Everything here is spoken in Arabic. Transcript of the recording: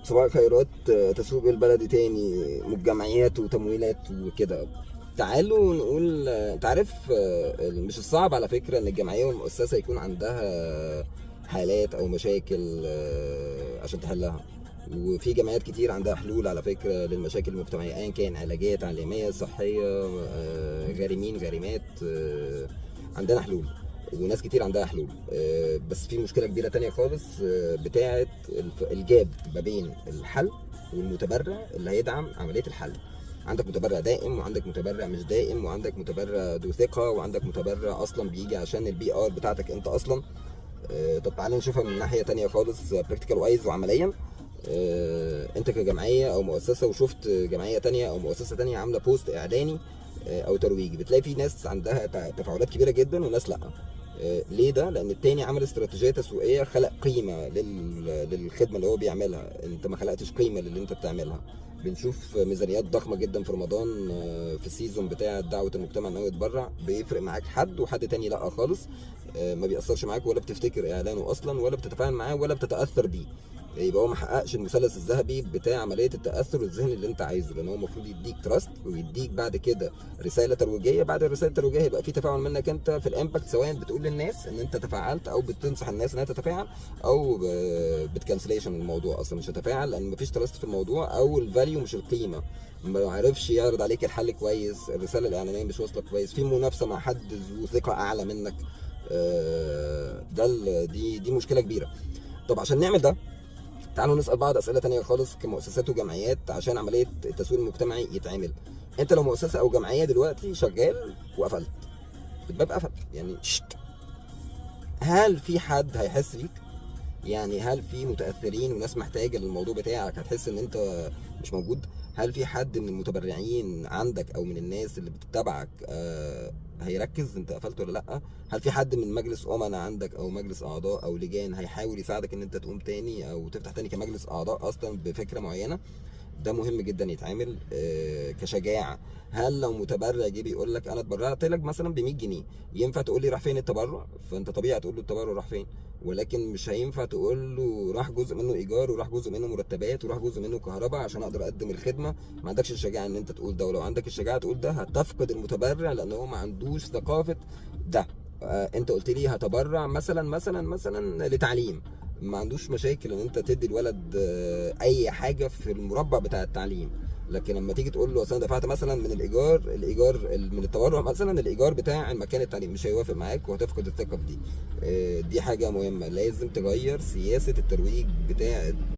صباح الخيرات. تسويق البلدي تاني، جمعيات وتمويلات وكده. تعالوا نقول، انت عارف، مش الصعب على فكرة ان الجمعية والمؤسسة يكون عندها حالات او مشاكل عشان تحلها. وفي جمعيات كتير عندها حلول على فكرة للمشاكل المجتمعية، ايا كان علاجية، تعليمية، صحية، غارمين، غارمات، عندنا حلول. وناس كتير عندها حلول. بس في مشكله كبيره تانية خالص، بتاعه الجاب ما بين الحل والمتبرع اللي هيدعم عمليه الحل. عندك متبرع دائم، وعندك متبرع مش دائم، وعندك متبرع ذو ثقه، وعندك متبرع اصلا بيجي عشان البي ار بتاعتك انت اصلا. طب تعالى نشوفها من ناحيه تانية خالص، براكتيكال وايز وعمليا. انت كجمعيه او مؤسسه وشفت جمعيه تانية او مؤسسه تانية عامله بوست اعلاني او ترويجي، بتلاقي في ناس عندها تفاعلات كبيره جدا وناس لا. ليه ده؟ لان التاني عمل استراتيجيه تسويقيه، خلق قيمه للخدمه اللي هو بيعملها، انت ما خلقتش قيمه للي انت بتعملها. بنشوف ميزانيات ضخمه جدا في رمضان، في السيزون بتاع دعوه المجتمع ان هو يتبرع، بيفرق معاك حد وحد تاني لا خالص. ما بيأثرش معاك، ولا بتفتكر اعلانه اصلا، ولا بتتفاعل معاه، ولا بتتأثر بيه. يبقى هو ما حققش المثلث الذهبي بتاع عمليه التاثر الذهني اللي انت عايزه، لان هو المفروض يديك تراست ويديك بعد كده رساله ترويجيه. بعد الرساله الترويجيه يبقى في تفاعل منك انت في الامباكت، سواء بتقول للناس ان انت تفاعلت، او بتنصح الناس انها تتفاعل، او بتكنسليشن الموضوع اصلا مش هتفاعل لان مفيش تراست في الموضوع، او الفاليو مش القيمه. ما عرفش يعرض عليك الحل كويس، الرساله الاعلانيه مش واصله كويس، في منافسه مع حد ذو ثقه اعلى منك. دي مشكله كبيره. طب عشان نعمل ده، تعالوا نسأل بعض أسئلة تانية خالص كمؤسسات وجمعيات عشان عملية التسويق المجتمعي يتعمل. أنت لو مؤسسة أو جمعية دلوقتي شغال وقفلت، الباب قفل يعني شت، هل في حد هيحس بيك؟ يعني هل في متأثرين وناس محتاجة للموضوع بتاعك هتحس ان انت مش موجود؟ هل في حد من المتبرعين عندك او من الناس اللي بتتابعك هيركز انت قفلت ولا لا؟ هل في حد من مجلس امنا عندك او مجلس اعضاء او لجان هيحاول يساعدك ان انت تقوم تاني او تفتح تاني كمجلس اعضاء اصلا بفكرة معينة؟ ده مهم جدا يتعمل كشجاعه. هل لو متبرع جه بيقول لك انا اتبرعت لك مثلا ب 100 جنيه، ينفع تقول لي راح فين التبرع؟ فانت طبيعي تقول له التبرع راح فين. ولكن مش هينفع تقول له راح جزء منه ايجار، وراح جزء منه مرتبات، وراح جزء منه كهرباء عشان اقدر اقدم الخدمه. ما عندكش الشجاعه ان انت تقول ده، ولو عندك الشجاعه تقول ده هتفقد المتبرع لان هو ما عندوش ثقافه ده. انت قلت لي هتبرع مثلا لتعليم، ما عندوش مشاكل ان انت تدي الولد اي حاجه في المربع بتاع التعليم. لكن لما تيجي تقول له اصل انا دفعت مثلا من من التبرع مثلا الايجار بتاع المكان التعليم، مش هيوافق معاك وهتفقد الثقه في دي. دي حاجه مهمه، لازم تغير سياسه الترويج بتاع